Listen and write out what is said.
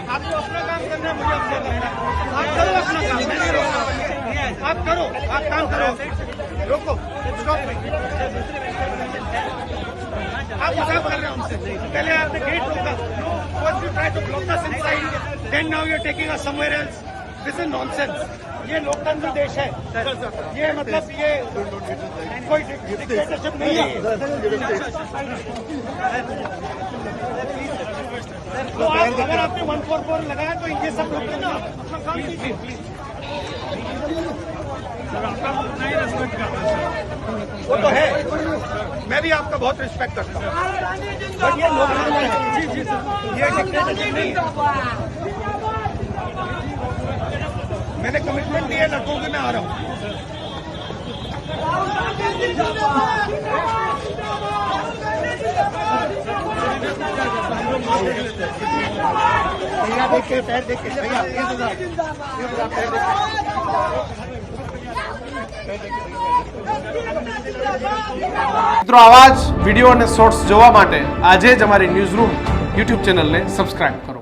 आपको अपना काम करना है, मुझे अपना करना है। आप करो अपना काम, मैं नहीं रोक रहा हूं। आप करो, आप काम करो। रोको, स्टॉप। आप मजाक कर रहे हो हमसे। पहले आपने गेट रोका, first you try to block the inside, then now you are taking us somewhere else. This is nonsense. ये लोकतंत्र देश है, ये मतलब ये कोई डिक्टेटरशिप नहीं है। तो आप अगर आपने 144 लगाया तो ये सब लोग ना अपना काम कीजिए। वो तो है, मैं भी आपका बहुत रिस्पेक्ट करता हूँ, बट ये लोकतंत्र है, ये डिक्टेटरशिप नहीं है। मैंने कमिटमेंट दी है लड़कों की, मैं आ रहा हूँ। देख के पैर देख के भैया મિત્રો આવા જ વિડીયો અને શોર્ટ્સ જોવા માટે આજે જ અમારી ન્યૂઝ રૂમ યુટ્યુબ ચેનલને સબસ્ક્રાઇબ કરો।